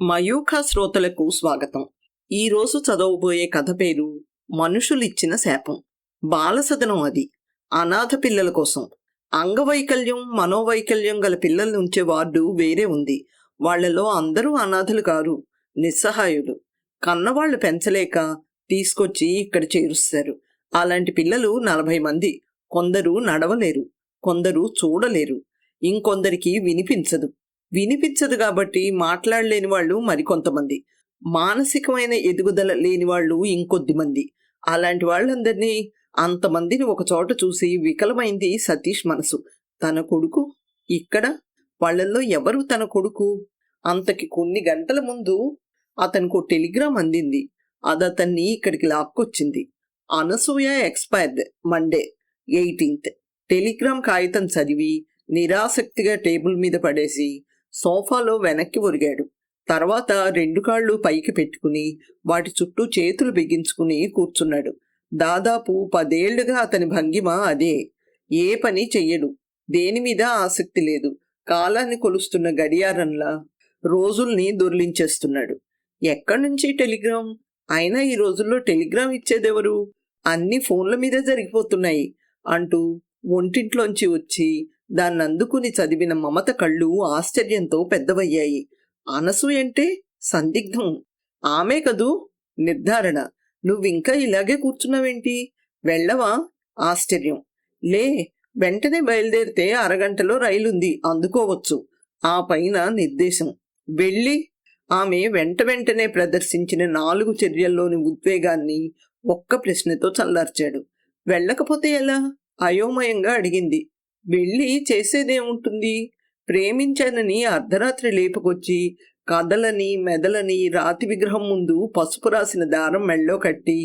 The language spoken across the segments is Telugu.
మయూఖ శ్రోతలకు స్వాగతం. ఈరోజు చదవబోయే కథ పేరు మనుషులిచ్చిన శాపం. బాలసదనం అది. అనాథ పిల్లల కోసం. అంగవైకల్యం మనోవైకల్యం గల పిల్లల్ని ఉంచే వార్డు వేరే ఉంది. వాళ్లలో అందరూ అనాథలు కారు, నిస్సహాయులు. కన్నవాళ్లు పెంచలేక తీసుకొచ్చి ఇక్కడ చేరుస్తారు. అలాంటి పిల్లలు 40 మంది. కొందరు నడవలేరు, కొందరు చూడలేరు, ఇంకొందరికి వినిపించదు కాబట్టి మాట్లాడలేని వాళ్ళు మరికొంతమంది, మానసికమైన ఎదుగుదల లేని వాళ్ళు ఇంకొద్ది మంది. అలాంటి వాళ్ళందరినీ, అంతమందిని ఒకచోట చూసి వికలమైంది సతీష్ మనసు. తన కొడుకు ఇక్కడ, వాళ్ళల్లో ఎవరు తన కొడుకు? అంతకి కొన్ని గంటల ముందు అతనికి టెలిగ్రామ్ అందింది. అది అతన్ని ఇక్కడికి లాక్కొచ్చింది. Anasuya expired Monday 18th. Telegram కాగితం చదివి నిరాసక్తిగా టేబుల్ మీద పడేసి సోఫాలో వెనక్కి ఒరిగాడు. తర్వాత 2 కాళ్ళు పైకి పెట్టుకుని వాటి చుట్టూ చేతులు బిగించుకుని కూర్చున్నాడు. దాదాపు 10 ఏళ్లుగా అతని భంగిమ అదే. ఏ పని చెయ్యడు, దేని మీద ఆసక్తి లేదు. కాలాన్ని కొలుస్తున్న గడియారంలా రోజుల్ని దొర్లించేస్తున్నాడు. ఎక్కడి నుంచి టెలిగ్రామ్? అయినా ఈ రోజుల్లో టెలిగ్రామ్ ఇచ్చేదెవరు? అన్ని ఫోన్ల మీద జరిగిపోతున్నాయి అంటూ ఒంటింట్లోంచి వచ్చి దాన్ని అందుకుని చదివిన మమత కళ్ళు ఆశ్చర్యంతో పెద్దవయ్యాయి. అనసూయంటే సందిగ్ధం. ఆమె కదూ? నిర్ధారణ. నువ్వింకా ఇలాగే కూర్చున్నావేంటి? వెళ్ళవా? ఆశ్చర్యం. లే, వెంటనే బయలుదేరితే అరగంటలో రైలుంది, అందుకోవచ్చు. ఆ పైన నిర్దేశం. వెళ్ళి ఆమె వెంటనే ప్రదర్శించిన 4 చర్యల్లోని ఉద్వేగాన్ని ఒక్క ప్రశ్నతో చల్లార్చాడు. వెళ్ళకపోతే ఎలా? అయోమయంగా అడిగింది. వెళ్ళి చేసేదేముంటుంది? ప్రేమించానని అర్ధరాత్రి లేపుకొచ్చి కదలని మెదలని రాతి విగ్రహం ముందు పసుపు రాసిన దారం మెళ్ళో కట్టి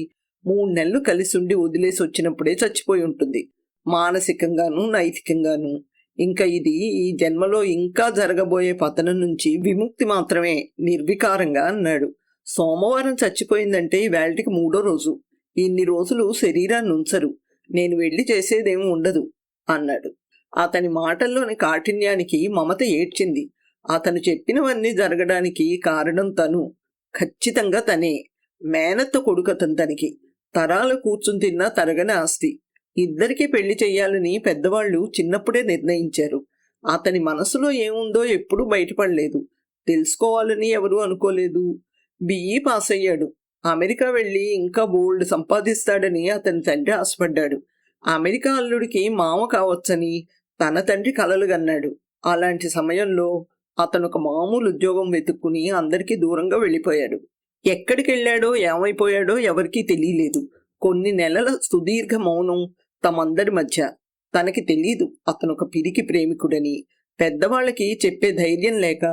3 నెలలు కలిసుండి వదిలేసి వచ్చినప్పుడే చచ్చిపోయి ఉంటుంది, మానసికంగాను నైతికంగాను. ఇంకా ఇది ఈ జన్మలో ఇంకా జరగబోయే పతనం నుంచి విముక్తి మాత్రమే, నిర్వికారంగా అన్నాడు. సోమవారం చచ్చిపోయిందంటే ఇవాళకి 3వ రోజు. ఇన్ని రోజులు శరీరాన్ని ఉంచరు. నేను వెళ్ళి చేసేదేమీ ఉండదు అన్నాడు. అతని మాటల్లోని కాఠిన్యానికి మమత ఏడ్చింది. అతను చెప్పినవన్నీ జరగడానికి కారణం తను, ఖచ్చితంగా తనే. మేనత్త కొడుకతను తనకి. తరాలు కూర్చుని తిన్నా తరగని ఆస్తి. ఇద్దరికీ పెళ్లి చెయ్యాలని పెద్దవాళ్లు చిన్నప్పుడే నిర్ణయించారు. అతని మనసులో ఏముందో ఎప్పుడూ బయటపడలేదు. తెలుసుకోవాలని ఎవరూ అనుకోలేదు. బిఈ పాస్ అయ్యాడు. అమెరికా వెళ్ళి ఇంకా బోల్డ్ సంపాదిస్తాడని అతని తండ్రి ఆశపడ్డాడు. అమెరికా అల్లుడికి మామ కావచ్చని తన తండ్రి కలలు గన్నాడు. అలాంటి సమయంలో అతను ఒక మామూలు ఉద్యోగం వెతుక్కుని అందరికీ దూరంగా వెళ్ళిపోయాడు. ఎక్కడికి వెళ్ళాడో ఏమైపోయాడో ఎవరికీ తెలియలేదు. కొన్ని నెలల సుదీర్ఘ మౌనం తమందరి మధ్య. తనకి తెలీదు అతనొక పిరికి ప్రేమికుడని. పెద్దవాళ్ళకి చెప్పే ధైర్యం లేక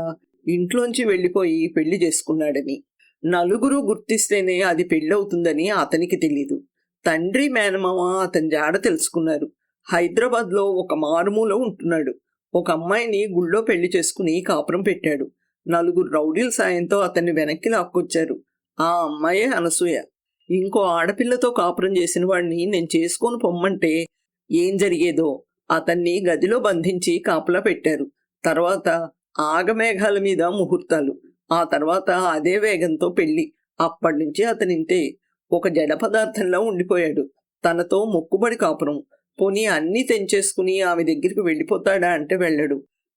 ఇంట్లోంచి వెళ్ళిపోయి పెళ్లి చేసుకున్నాడని. నలుగురు గుర్తిస్తేనే అది పెళ్ళవుతుందని అతనికి తెలీదు. తండ్రి మేనమామ అతని జాడ తెలుసుకున్నారు. హైదరాబాద్లో ఒక మారుమూల ఉంటున్నాడు. ఒక అమ్మాయిని గుళ్ళో పెళ్లి చేసుకుని కాపురం పెట్టాడు. 4 రౌడీల సాయంతో అతన్ని వెనక్కి లాక్కొచ్చారు. ఆ అమ్మాయే అనసూయ. ఇంకో ఆడపిల్లతో కాపురం చేసిన వాడిని నేను చేసుకొని పొమ్మంటే ఏం జరిగేదో. అతన్ని గదిలో బంధించి కాపలా పెట్టారు. తర్వాత ఆగమేఘాల మీద ముహూర్తాలు. ఆ తర్వాత అదే వేగంతో పెళ్లి. అప్పటినుంచి అతనింతే. ఒక జడ పదార్థంలా ఉండిపోయాడు. తనతో మొక్కుబడి కాపురం. పోనీ అన్నీ తెంచేసుకుని ఆమె దగ్గరికి వెళ్ళిపోతాడా అంటే వెళ్ళడు.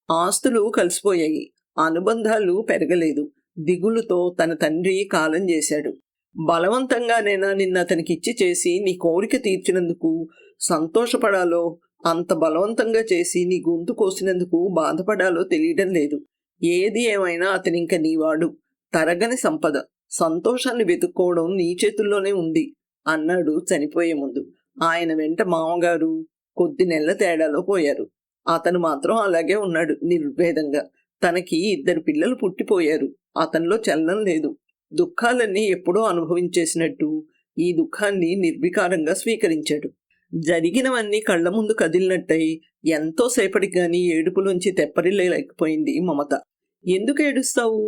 ఆస్తులు కలిసిపోయాయి. అనుబంధాలు పెరగలేదు. దిగులుతో తన తండ్రి కాలం చేశాడు. బలవంతంగానైనా నిన్న అతనికిచ్చి చేసి నీ కోరిక తీర్చినందుకు సంతోషపడాలో, అంత బలవంతంగా చేసి నీ గొంతు కోసినందుకు బాధపడాలో తెలియడం లేదు. ఏది ఏమైనా అతనింక నీవాడు. తరగని సంపద. సంతోషాన్ని వెతుక్కోవడం నీ చేతుల్లోనే ఉంది అన్నాడు చనిపోయే ముందు. ఆయన వెంట మామగారు కొద్ది నెలల తేడాలో పోయారు. అతను మాత్రం అలాగే ఉన్నాడు, నిర్భేదంగా. తనకి 2 పిల్లలు పుట్టిపోయారు. అతనిలో చలనం లేదు. దుఃఖాలన్నీ ఎప్పుడో అనుభవించేసినట్టు ఈ దుఃఖాన్ని నిర్వికారంగా స్వీకరించాడు. జరిగినవన్నీ కళ్ల ముందు కదిలినట్టయి ఎంతో సేపటికి గాని ఏడుపులోంచి తెప్పరిల్లేకపోయింది మమత. ఎందుకు ఏడుస్తావు?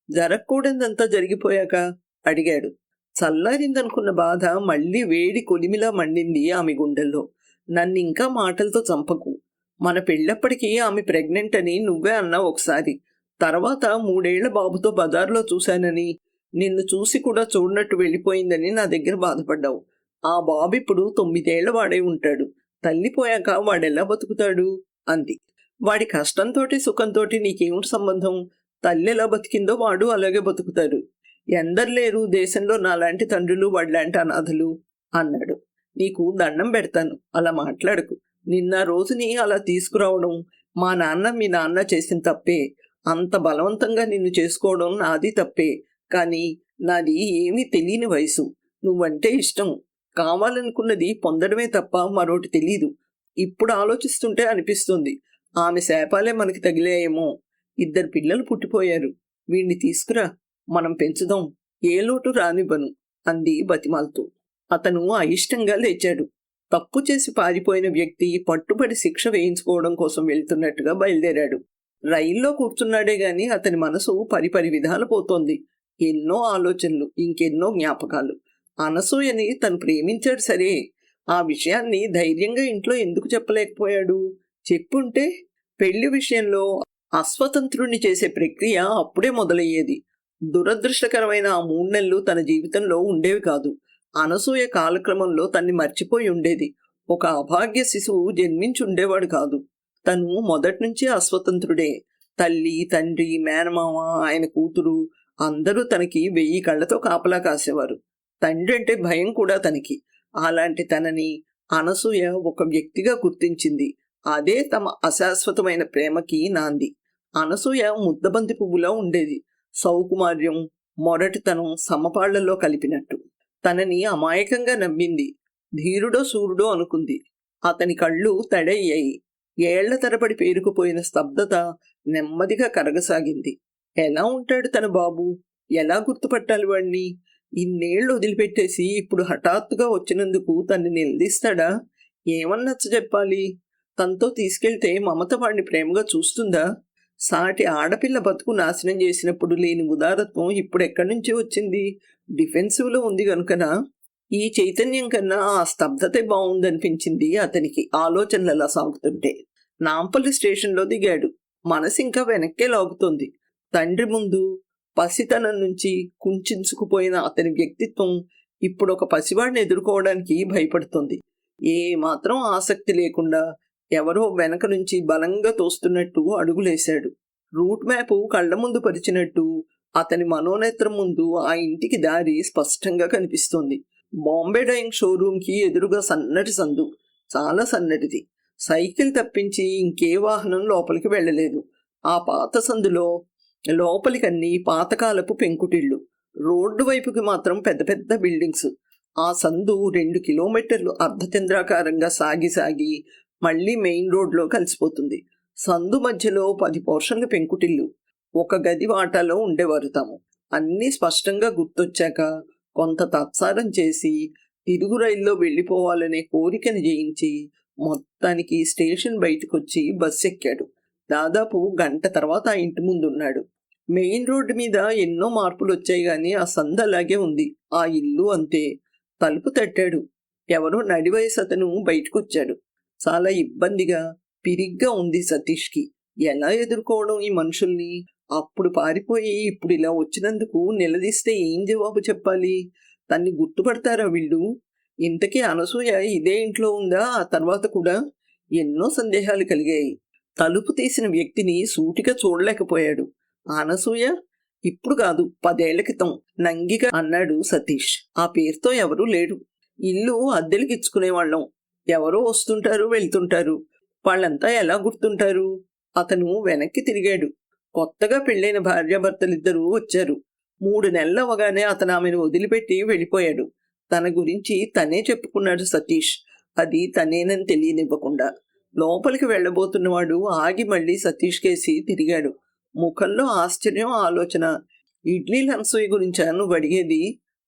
జరగకూడదంతా జరిగిపోయాక అడిగాడు. చల్లారిందనుకున్న బాధ మళ్లీ వేడి కొలిమిలా మండింది ఆమె గుండెల్లో. నన్నింకా మాటలతో చంపకు. మన పెళ్ళప్పటికీ ఆమె ప్రెగ్నెంట్ అని నువ్వే అన్నావు ఒకసారి. తర్వాత 3 ఏళ్ల బాబుతో బజార్లో చూశానని, నిన్ను చూసి కూడా చూడనట్టు వెళ్ళిపోయిందని నా దగ్గర బాధపడ్డావు. ఆ బాబు ఇప్పుడు 9 ఏళ్ల వాడై ఉంటాడు. తల్లిపోయాక వాడెలా బతుకుతాడు అంది. వాడి కష్టంతోటి సుఖంతోటి నీకేమిటి సంబంధం? తల్లి ఎలా బతికిందో వాడు అలాగే బతుకుతాడు. ఎందరు లేరు దేశంలో నాలాంటి తండ్రులు వాడిలాంటి అనాథలు అన్నాడు. నీకు దండం పెడతాను, అలా మాట్లాడకు. నిన్న రోజుని అలా తీసుకురావడం మా నాన్న మీ నాన్న చేసిన తప్పే. అంత బలవంతంగా నిన్ను చేసుకోవడం నాది తప్పే. కానీ నాది ఏమీ తెలియని వయసు. నువ్వంటే ఇష్టం. కావాలనుకున్నది పొందడమే తప్ప మరోటి తెలీదు. ఇప్పుడు ఆలోచిస్తుంటే అనిపిస్తుంది, ఆమె శాపాలే మనకి తగిలాయేమో. 2 పిల్లలు పుట్టిపోయారు. వీణ్ణి తీసుకురా, మనం పెంచుదాం. ఏ లోటు రానివ్వను అంది బతిమాలుతూ. అతను అయిష్టంగా లేచాడు. తప్పు చేసి పారిపోయిన వ్యక్తి పట్టుబడి శిక్ష వేయించుకోవడం కోసం వెళ్తున్నట్టుగా బయలుదేరాడు. రైల్లో కూర్చున్నాడే గాని అతని మనసు పరిపరి విధాలు పోతోంది. ఎన్నో ఆలోచనలు, ఇంకెన్నో జ్ఞాపకాలు. అనసూయని తను ప్రేమించాడు సరే, ఆ విషయాన్ని ధైర్యంగా ఇంట్లో ఎందుకు చెప్పలేకపోయాడు? చెప్పుంటే పెళ్లి విషయంలో అస్వతంత్రుణ్ణి చేసే ప్రక్రియ అప్పుడే మొదలయ్యేది. దురదృష్టకరమైన ఆ 3 నెలలు తన జీవితంలో ఉండేవి కాదు. అనసూయ కాలక్రమంలో తన్ని మర్చిపోయి ఉండేది. ఒక అభాగ్య శిశువు జన్మించి ఉండేవాడు కాదు. తను మొదట్నుంచి అస్వతంత్రుడే. తల్లి, తండ్రి, మేనమామ, ఆయన కూతురు అందరూ తనకి 1000 కళ్లతో కాపలా కాసేవారు. తండ్రి అంటే భయం కూడా తనకి. అలాంటి తనని అనసూయ ఒక వ్యక్తిగా గుర్తించింది. అదే తమ అశాశ్వతమైన ప్రేమకి నాంది. అనసూయ ముద్దబంతి పువ్వులా ఉండేది. సౌకుమార్యం, మొరటితనం సమపాళ్లలో కలిపినట్టు. తనని అమాయకంగా నమ్మింది. ధీరుడో సూర్యుడో అనుకుంది. అతని కళ్ళు తడయ్యాయి. ఏళ్ల తరబడి పేరుకుపోయిన స్తబ్దత నెమ్మదిగా కరగసాగింది. ఎలా ఉంటాడు తన బాబు? ఎలా గుర్తుపట్టాలి వాణ్ణి? ఇన్నేళ్లు వదిలిపెట్టేసి ఇప్పుడు హఠాత్తుగా వచ్చినందుకు తన్ని నిలదీస్తాడా? ఏమన్నచ్చ చెప్పాలి? తనతో తీసుకెళ్తే మమత వాణ్ణి ప్రేమగా చూస్తుందా? సాటి ఆడపిల్ల బతుకు నాశనం చేసినప్పుడు లేని ఉదారత్వం ఇప్పుడు ఎక్కడి నుంచి వచ్చింది? డిఫెన్సివ్లో ఉంది గనుకనా? ఈ చైతన్యం కన్నా ఆ స్తబ్దతే బాగుందనిపించింది అతనికి ఆలోచనలు అలా సాగుతుంటే. నాంపల్లి స్టేషన్లో దిగాడు. మనసు ఇంకా వెనక్కే లాగుతోంది. తండ్రి ముందు పసితనం నుంచి కుంచుకుపోయిన అతని వ్యక్తిత్వం ఇప్పుడు ఒక పసివాడిని ఎదుర్కోవడానికి భయపడుతోంది. ఏ మాత్రం ఆసక్తి లేకుండా ఎవరో వెనక నుంచి బలంగా తోస్తున్నట్టు అడుగులేశాడు. రూట్ మ్యాప్ కళ్ల ముందు పరిచినట్టు అతని మనోనేత్రం ముందు ఆ ఇంటికి దారి స్పష్టంగా కనిపిస్తోంది. బాంబే డైయింగ్ షోరూంకి ఎదురుగా సన్నటి సందు, చాలా సన్నటిది. సైకిల్ తప్పించి ఇంకే వాహనం లోపలికి వెళ్ళలేదు. ఆ పాత సందులో లోపలికన్నీ పాతకాలపు పెంకుటిళ్ళు. రోడ్డు వైపుకి మాత్రం పెద్ద పెద్ద బిల్డింగ్స్. ఆ సందు 2 కిలోమీటర్లు అర్ధచంద్రాకారంగా సాగి మళ్లీ మెయిన్ రోడ్లో కలిసిపోతుంది. సందు మధ్యలో 10 పోర్షన్ల పెంకుటిల్లు. ఒక గది వాటాలో ఉండేవారు తాము. అన్నీ స్పష్టంగా గుర్తొచ్చాక కొంత తత్సారం చేసి తిరుగు రైల్లో వెళ్ళిపోవాలనే కోరికను జయించి మొత్తానికి స్టేషన్ బయటకొచ్చి బస్సు ఎక్కాడు. దాదాపు గంట తర్వాత ఆ ఇంటి ముందున్నాడు. మెయిన్ రోడ్డు మీద ఎన్నో మార్పులు వచ్చాయి గాని ఆ సందు అలాగే ఉంది. ఆ ఇల్లు అంతే. తలుపు తట్టాడు. ఎవరో నడివయసు అతను బయటకొచ్చాడు. చాలా ఇబ్బందిగా, పిరిగ్గా ఉంది సతీష్కి. ఎలా ఎదుర్కోవడం ఈ మనుషుల్ని? అప్పుడు పారిపోయి ఇప్పుడు ఇలా వచ్చినందుకు నిలదీస్తే ఏం జవాబు చెప్పాలి? తన్ని గుర్తుపడతారా వీళ్ళు? ఇంతకీ అనసూయ ఇదే ఇంట్లో ఉందా ఆ తర్వాత కూడా? ఎన్నో సందేహాలు కలిగాయి. తలుపు తీసిన వ్యక్తిని సూటిగా చూడలేకపోయాడు. అనసూయ? ఇప్పుడు కాదు, 10 ఏళ్ల క్రితం నంగిగా అన్నాడు సతీష్. ఆ పేరుతో ఎవరూ లేడు. ఇల్లు అద్దెలకిచ్చుకునేవాళ్ళం. ఎవరో వస్తుంటారు వెళ్తుంటారు. వాళ్ళంతా ఎలా గుర్తుంటారు? అతను వెనక్కి తిరిగాడు. కొత్తగా పెళ్ళైన భార్యాభర్తలిద్దరూ వచ్చారు. 3 నెలలు అవగానే అతను ఆమెను వదిలిపెట్టి వెళ్ళిపోయాడు. తన గురించి తనే చెప్పుకున్నాడు సతీష్. అది తనేనని తెలియనివ్వకుండా. లోపలికి వెళ్ళబోతున్నవాడు ఆగి మళ్ళీ సతీష్ కేసి తిరిగాడు. ముఖంలో ఆశ్చర్యం, ఆలోచన. ఇడ్లీల అనసూయ గురించా నువ్వు అడిగేది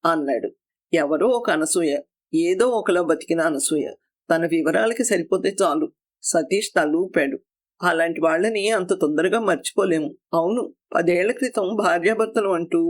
అన్నాడు. ఎవరో ఒక అనసూయ, ఏదో ఒకలా బతికిన అనసూయ. తన వివరాలకి సరిపోతే చాలు. సతీష్ తలూపాడు. అలాంటి వాళ్ళని అంత తొందరగా మర్చిపోలేము. అవును, 10 ఏళ్ల క్రితం భార్యాభర్తలు అంటూ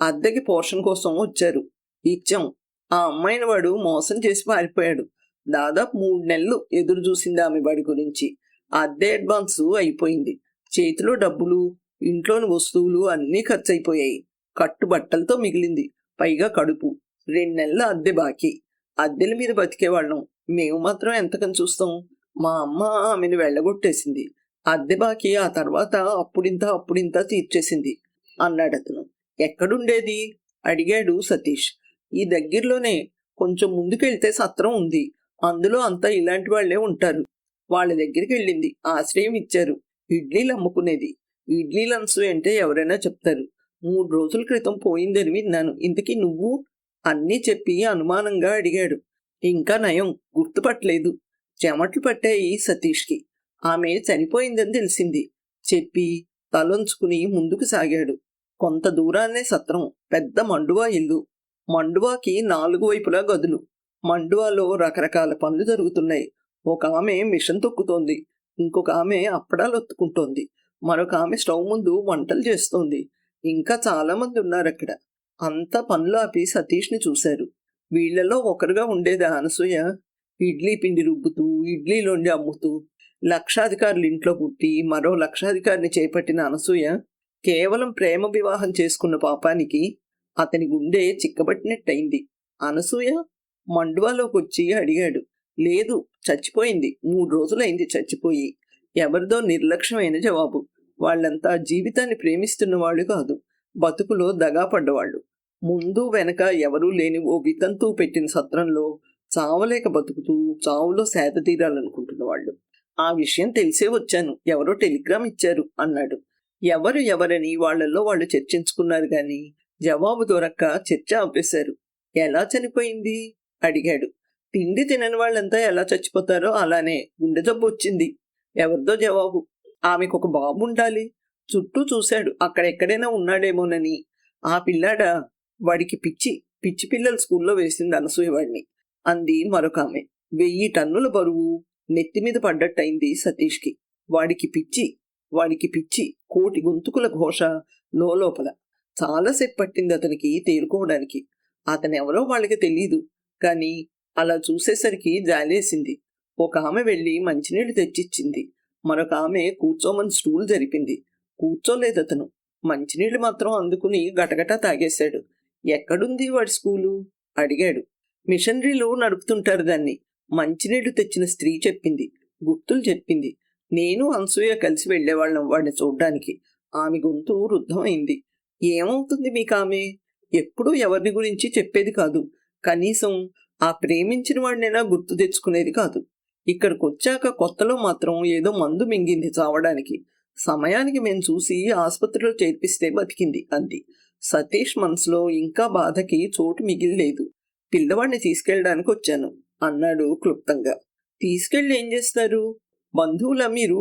అద్దెకి పోర్షన్ కోసం వచ్చారు. ఇచ్చాం. ఆ అమ్మాయిని వాడు మోసం చేసి పారిపోయాడు. దాదాపు 3 నెలలు ఎదురు చూసింది ఆమె వాడి గురించి. అద్దె అడ్వాన్సు అయిపోయింది. చేతిలో డబ్బులు, ఇంట్లోని వస్తువులు అన్నీ ఖర్చయిపోయాయి. కట్టుబట్టలతో మిగిలింది. పైగా కడుపు. 2 నెలల అద్దె బాకీ. అద్దెల మీద బతికేవాళ్ళం. మేము మాత్రం ఎంతకని చూస్తాం. మా అమ్మ ఆమెను వెళ్ళగొట్టేసింది. అద్దె బాకీ ఆ తర్వాత అప్పుడింత తీర్చేసింది అన్నాడతను. ఎక్కడుండేది అడిగాడు సతీష్. ఈ దగ్గరలోనే. కొంచెం ముందుకెళ్తే సత్రం ఉంది. అందులో అంతా ఇలాంటి వాళ్లే ఉంటారు. వాళ్ళ దగ్గరికి వెళ్ళింది. ఆశ్రయం ఇచ్చారు. ఇడ్లీలు అమ్ముకునేది. ఇడ్లీలు అనసూయ అంటే ఎవరైనా చెప్తారు. 3 రోజుల క్రితం పోయిందని విన్నాను. ఇంతకీ నువ్వు? అన్నీ చెప్పి అనుమానంగా అడిగాడు. ఇంకా నయం, గుర్తుపట్టలేదు. చెమట్లు పట్టాయి సతీష్కి. ఆమె చనిపోయిందని తెలిసింది చెప్పి తలొంచుకుని ముందుకు సాగాడు. కొంత దూరాన్నే సత్రం. పెద్ద మండువా ఇల్లు. మండువాకి 4 వైపులా గదులు. మండువాలో రకరకాల పనులు జరుగుతున్నాయి. ఒక ఆమె మిషన్ తొక్కుతోంది. ఇంకొక ఆమె అప్పడాలు ఒత్తుకుంటోంది. మరొక ఆమె స్టవ్ ముందు వంటలు చేస్తోంది. ఇంకా చాలామంది ఉన్నారక్కడ. అంతా పనులు ఆపి సతీష్ని చూశారు. వీళ్లలో ఒకరుగా ఉండేదా అనసూయ? ఇడ్లీ పిండి రుబ్బుతూ, ఇడ్లీలోండి అమ్ముతూ, లక్షాధికారులు ఇంట్లో పుట్టి మరో లక్షాధికారిని చేపట్టిన అనసూయ కేవలం ప్రేమ వివాహం చేసుకున్న పాపానికి అతని గుండె చిక్కబట్టినట్టయింది. అనసూయ మండువాలోకొచ్చి అడిగాడు. లేదు, చచ్చిపోయింది. 3 రోజులైంది చచ్చిపోయి. ఎవరిదో నిర్లక్ష్యమైన జవాబు. వాళ్ళంతా జీవితాన్ని ప్రేమిస్తున్నవాళ్ళు కాదు, బతుకులో దగా పడ్డవాళ్ళు. ముందు వెనక ఎవరూ లేని ఓ వితంతు పెట్టిన సత్రంలో చావలేక బతుకుతూ చావులో సేద తీరాలనుకుంటున్నవాళ్ళు. ఆ విషయం తెలిసే వచ్చాను. ఎవరో టెలిగ్రామ్ ఇచ్చారు అన్నాడు. ఎవరని వాళ్లలో వాళ్ళు చర్చించుకున్నారు గాని జవాబు దొరక్క చర్చ ఆపేశారు. ఎలా చనిపోయింది అడిగాడు. తిండి తినని వాళ్ళంతా ఎలా చచ్చిపోతారో అలానే గుండె జబ్బు వచ్చింది. ఎవరిదో జవాబు. ఆమెకొక బాబు ఉండాలి. చుట్టూ చూశాడు, అక్కడెక్కడైనా ఉన్నాడేమోనని. ఆ పిల్లాడా? వాడికి పిచ్చి పిల్లలు స్కూల్లో వేసింది అనసూయ వాడిని అంది మరొక ఆమె. 1000 టన్నుల బరువు నెత్తిమీద పడ్డట్టయింది సతీష్కి. వాడికి పిచ్చి 1,000,000 గొంతుకుల ఘోష లోపల. చాలాసేపు పట్టింది అతనికి తేరుకోవడానికి. అతనెవరో వాళ్ళకి తెలీదు, కానీ అలా చూసేసరికి జాలేసింది. ఒక ఆమె వెళ్ళి మంచినీళ్ళు తెచ్చిచ్చింది. మరొక ఆమె కూర్చోమని స్టూల్ జరిపింది. కూర్చోలేదతను. మంచినీళ్లు మాత్రం అందుకుని గటగటా తాగేశాడు. ఎక్కడుంది వాడి స్కూలు అడిగాడు. మిషనరీలు నడుపుతుంటారు దాన్ని. మంచినీళ్లు తెచ్చిన స్త్రీ చెప్పింది. గుర్తులు చెప్పింది. నేను అనసూయ కలిసి వెళ్లేవాళ్ళం వాడిని చూడ్డానికి. ఆమె గొంతు రుద్ధమైంది. ఏమవుతుంది మీకామె? ఎప్పుడూ ఎవరిని గురించి చెప్పేది కాదు. కనీసం ఆ ప్రేమించిన వాడినైనా గుర్తు తెచ్చుకునేది కాదు. ఇక్కడికొచ్చాక కొత్తలో మాత్రం ఏదో మందు మింగింది చావడానికి. సమయానికి మేం చూసి ఆసుపత్రిలో చేర్పిస్తే బతికింది అంది. సతీష్ మనసులో ఇంకా బాధకి చోటు మిగిలిలేదు. పిల్లవాడిని తీసుకెళ్ళడానికి వచ్చాను అన్నాడు క్లుప్తంగా. తీసుకెళ్ళి ఏం చేస్తారు? బంధువులా మీరు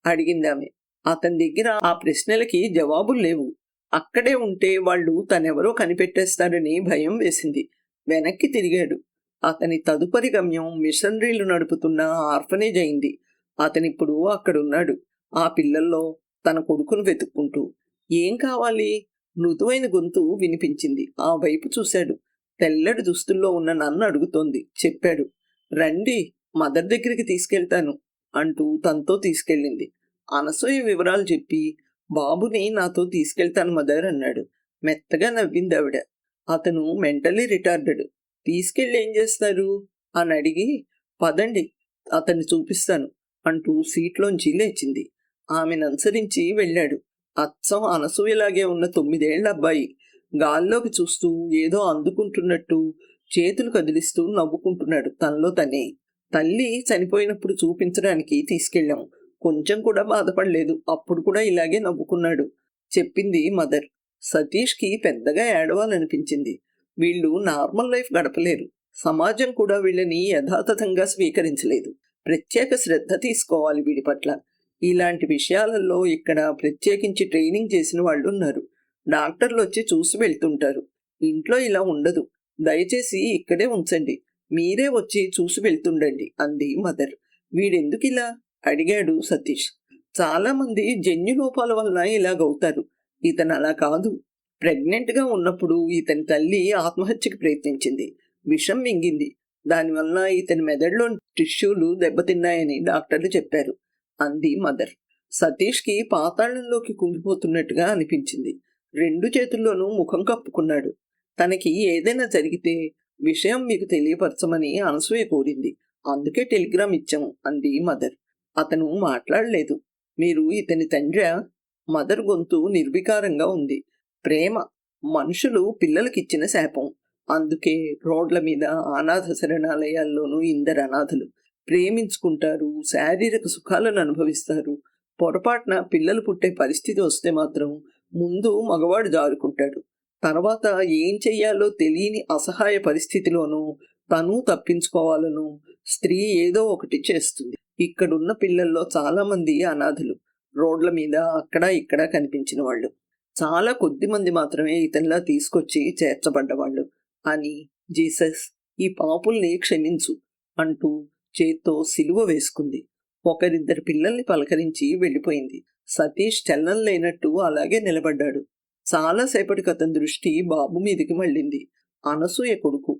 అడిగిందామె. అతని దగ్గర ఆ ప్రశ్నలకి జవాబులు లేవు. అక్కడే ఉంటే వాళ్ళు తనెవరో కనిపెట్టేస్తారని భయం వేసింది. వెనక్కి తిరిగాడు. అతని తదుపరి గమ్యం మిషనరీలు నడుపుతున్న ఆర్ఫనేజ్ అయింది. అతనిప్పుడు అక్కడున్నాడు. ఆ పిల్లల్లో తన కొడుకును వెతుక్కుంటూ. ఏం కావాలి? మృదువైన గొంతు వినిపించింది. ఆ వైపు చూశాడు. తెల్లటి దుస్తుల్లో ఉన్న నన్ను అడుగుతోంది. చెప్పాడు. రండి, మదర్ దగ్గరికి తీసుకెళ్తాను అంటూ తనతో తీసుకెళ్ళింది. అనసూయ వివరాలు చెప్పి బాబుని నాతో తీసుకెళ్తాను మదర్ అన్నాడు. మెత్తగా నవ్వింది ఆవిడ. అతను మెంటలీ రిటార్డెడ్. తీసుకెళ్ళి ఏం చేస్తారు అని అడిగి, పదండి అతన్ని చూపిస్తాను అంటూ సీట్లోంచి లేచింది. ఆమెను అనుసరించి వెళ్ళాడు. అచ్చం అనసూయలాగే ఉన్న 9 ఏళ్ల అబ్బాయి. గాల్లోకి చూస్తూ ఏదో అందుకుంటున్నట్టు చేతులు కదిలిస్తూ నవ్వుకుంటున్నాడు తనలో తనే. తల్లి చనిపోయినప్పుడు చూపించడానికి తీసుకెళ్ళాం. కొంచెం కూడా బాధపడలేదు. అప్పుడు కూడా ఇలాగే నవ్వుకున్నాడు చెప్పింది మదర్. సతీష్కి పెద్దగా ఏడవాలనిపించింది. వీళ్ళు నార్మల్ లైఫ్ గడపలేరు. సమాజం కూడా వీళ్ళని యథాతథంగా స్వీకరించలేదు. ప్రత్యేక శ్రద్ధ తీసుకోవాలి వీడి పట్ల. ఇలాంటి విషయాలలో ఇక్కడ ప్రత్యేకించి ట్రైనింగ్ చేసిన వాళ్ళు ఉన్నారు. డాక్టర్లు వచ్చి చూసి వెళ్తుంటారు. ఇంట్లో ఇలా ఉండదు. దయచేసి ఇక్కడే ఉంచండి. మీరే వచ్చి చూసి వెళ్తుండండి అంది మదర్. వీడెందుకిలా అడిగాడు సతీష్. చాలామంది జన్యు లోపాల వలన ఇలాగవుతారు. ఇతను అలా కాదు. ప్రెగ్నెంట్గా ఉన్నప్పుడు ఇతని తల్లి ఆత్మహత్యకి ప్రయత్నించింది. విషం మింగింది. దానివల్ల ఇతని మెదడులో టిష్యూలు దెబ్బతిన్నాయని డాక్టర్లు చెప్పారు అంది మదర్. సతీష్కి పాతాళంలోకి కుంగిపోతున్నట్టుగా అనిపించింది. 2 చేతుల్లోనూ ముఖం కప్పుకున్నాడు. తనకి ఏదైనా జరిగితే విషయం మీకు తెలియపరచమని అనసూయ కోరింది. అందుకే టెలిగ్రామ్ ఇచ్చాము అంది మదర్. అతను మాట్లాడలేదు. మీరు ఇతని తండ్రా? మదర్ గొంతు నిర్వికారంగా ఉంది. ప్రేమ మనుషులు పిల్లలకిచ్చిన శాపం. అందుకే రోడ్ల మీద, అనాథ శరణాలయాల్లోనూ ఇందరు అనాథలు. ప్రేమించుకుంటారు, శారీరక సుఖాలను అనుభవిస్తారు. పొరపాటున పిల్లలు పుట్టే పరిస్థితి వస్తే మాత్రం ముందు మగవాడు జారుకుంటాడు. తర్వాత ఏం చెయ్యాలో తెలియని అసహాయ పరిస్థితిలోనూ తను తప్పించుకోవాలను స్త్రీ ఏదో ఒకటి చేస్తుంది. ఇక్కడున్న పిల్లల్లో చాలా మంది అనాథలు, రోడ్ల మీద అక్కడ ఇక్కడ కనిపించిన వాళ్ళు. చాలా కొద్ది మంది మాత్రమే ఇతనిలా తీసుకొచ్చి చేర్చబడ్డవాళ్ళు అని జీసస్ ఈ పాపుల్ని క్షమించు అంటూ చేత్తో సిలువ వేసుకుంది. ఒకరిద్దరు పిల్లల్ని పలకరించి వెళ్ళిపోయింది. సతీష్ చలనం లేనట్టు అలాగే నిలబడ్డాడు. చాలాసేపటికి అతని దృష్టి బాబు మీదికి మళ్ళింది. అనసూయ కొడుకు,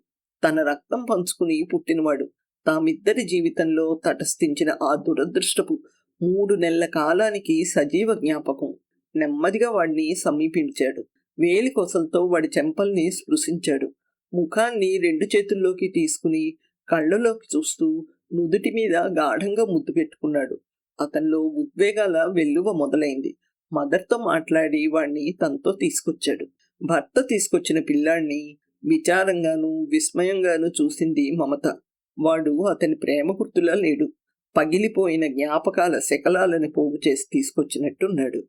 తన రక్తం పంచుకుని పుట్టినవాడు. తామిద్దరి జీవితంలో తటస్థించిన ఆ దురదృష్టపు 3 నెలల కాలానికి సజీవ జ్ఞాపకం. నెమ్మదిగా వాడిని సమీపించాడు. వేలి కొసలతో వాడి చెంపల్ని స్పృశించాడు. ముఖాన్ని 2 చేతుల్లోకి తీసుకుని కళ్ళలోకి చూస్తూ నుదుటి మీద గాఢంగా ముద్దు పెట్టుకున్నాడు. అతనిలో ఉద్వేగాల వెల్లువ మొదలైంది. మదర్తో మాట్లాడి వాణ్ణి తనతో తీసుకొచ్చాడు. భర్త తీసుకొచ్చిన పిల్లాడిని విచారంగానూ విస్మయంగానూ చూసింది మమత. వాడు అతని ప్రేమ గుర్తులా లేడు. పగిలిపోయిన జ్ఞాపకాల శకలాలను పోగు చేసి తీసుకొచ్చినట్టున్నాడు.